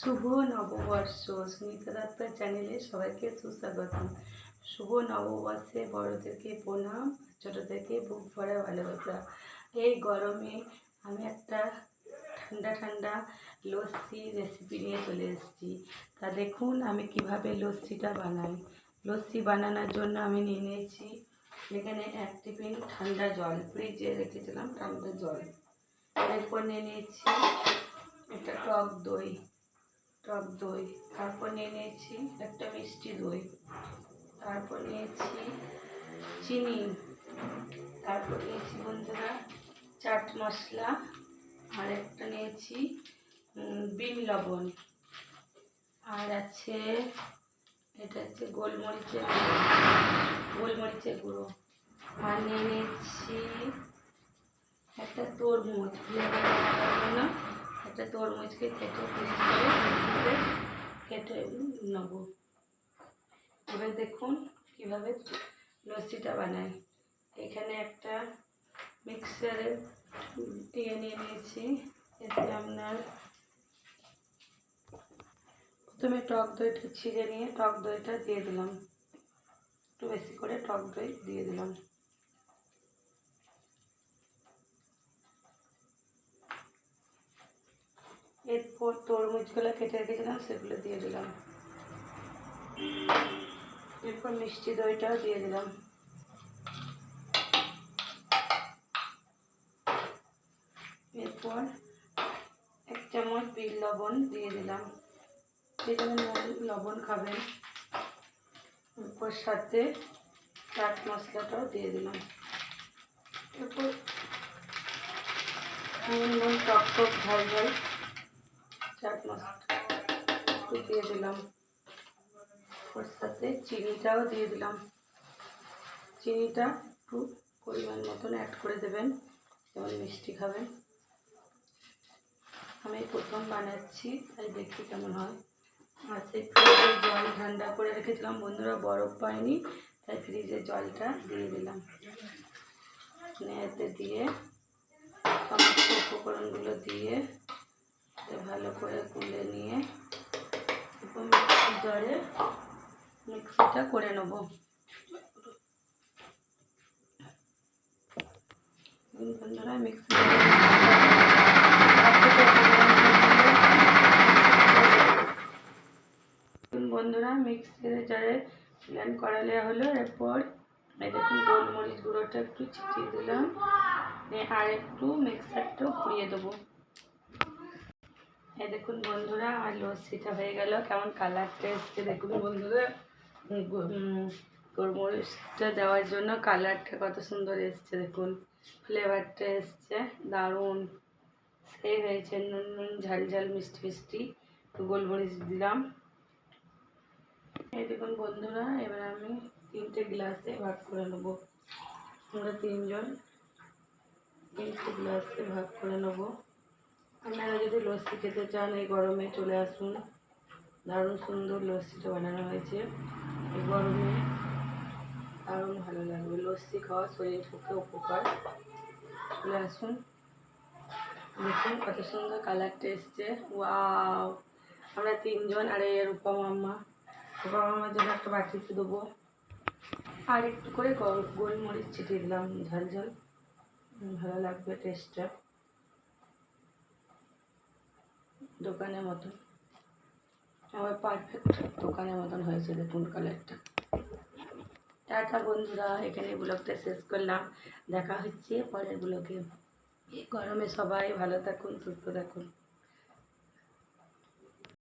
শুভ নববর্ষ সুনিতা দত্ত চ্যানেলে সবাইকে সুস্বাগতম। শুভ নববর্ষে বড়দেরকে প্রণাম, ছোটদেরকে বুক ভরা ভালোবাসা। এই গরমে আমি একটা ঠান্ডা ঠান্ডা লস্যি রেসিপি নিয়ে চলে এসেছি। তা দেখুন আমি কিভাবে লস্যিটা বানাই। লস্যি বানানোর জন্য আমি নিয়ে নিয়েছি এখানে 1 টিফিন ঠান্ডা জল, ফ্রিজে রেখেছিলাম ঠান্ডা জল। এরপর নিয়ে নিয়েছি একটা টক দই, তারপর নিয়ে নিয়েছি একটা মিষ্টি দই, তারপর নিয়েছি চিনি, তারপর নিয়েছি বন্ধুরা চাট মশলা, আর একটা নিয়েছি বিন লবণ, আর আছে এটা হচ্ছে গোলমরিচের গুঁড়ো, আর নিয়ে নিয়েছি একটা তরমুজ, একটা তরমুজকে কেটে নেব। এবার দেখুন কিভাবে লস্যিটা বানাই। এখানে একটা মিক্সারে নিয়ে নিয়েছি। এতে আপনার প্রথমে টক দইটা ছিঁড়ে নিয়ে টক দইটা দিয়ে দিলাম, একটু বেশি করে টক দই দিয়ে দিলাম। এরপর তরমুজগুলো কেটে রেখেছিলাম সেগুলো দিয়ে দিলাম। এরপর মিষ্টি দইটাও দিয়ে দিলাম। এরপর 1 চামচ বিট লবণ দিয়ে দিলাম, যে যেমন লবণ খাবেন। এরপর সাথে চাট মশলাটাও দিয়ে দিলাম। এরপর টক টক ঝাল ঝাল চাট মশলা একটু দিয়ে দিলাম। ওর সাথে চিনিটাও দিয়ে দিলাম। চিনিটা একটু পরিমাণ মতন অ্যাড করে দেবেন, যেমন মিষ্টি খাবেন। আমি প্রথম বানাচ্ছি তাই দেখি কেমন হয়। আর সেই ফ্রিজে জল ঠান্ডা করে রেখেছিলাম বন্ধুরা, বরফ পাইনি তাই ফ্রিজের জলটা দিয়ে দিলাম। এতে দিয়ে সমস্ত উপকরণগুলো দিয়ে ভালো করে গুলে নিয়ে মিক্সির জারে মিক্সিটা করে নেব। বন্ধুরা মিক্সির জারে ব্লেন্ড করা নেওয়া হলো। এরপর এই দেখুন গোলমরিচ গুঁড়োটা একটু ছিটিয়ে দিলাম, আর একটু মিক্সারটাও ঘুরিয়ে দেবো। এই দেখুন বন্ধুরা আর লস্যিটা হয়ে গেল। কেমন কালারটা এসছে দেখুন বন্ধুরা, গোলমরিচটা দেওয়ার জন্য কালারটা কত সুন্দর এসছে। দেখুন ফ্লেভারটা এসছে দারুণ, সেই হয়েছে। নুন নুন ঝাল ঝাল মিষ্টি মিষ্টি গোলমরিচ দিলাম। এই দেখুন বন্ধুরা এবার আমি 3টে গ্লাসে ভাগ করে নেব। আমরা 3 জন 3টে গ্লাসে ভাগ করে নেব। আপনারা যদি লস্যি খেতে চান এই গরমে চলে আসুন, দারুণ সুন্দর লস্যিটা বানানো হয়েছে। এই গরমে দারুণ ভালো লাগবে। লস্যি খাওয়া শরীরের পক্ষে উপকার। চলে আসুন, দেখুন কত সুন্দর কালারটা এসছে। ওয়াও, আমরা 3 জন। আর এই রূপা মামার জন্য একটা বাটিতে দেবো। আর একটু করে গোলমরিচ ছিটিয়ে দিলাম, ঝাল ঝাল ভালো লাগবে টেস্টটা, দোকানের মতন। আবার পারফেক্ট দোকানের মতন হয়েছে দেখুন কালারটা। টাটা বন্ধুরা, এখানে ব্লগটা শেষ করলাম। দেখা হচ্ছে পরের ব্লগে। এই গরমে সবাই ভালো থাকুন, সুস্থ থাকুন।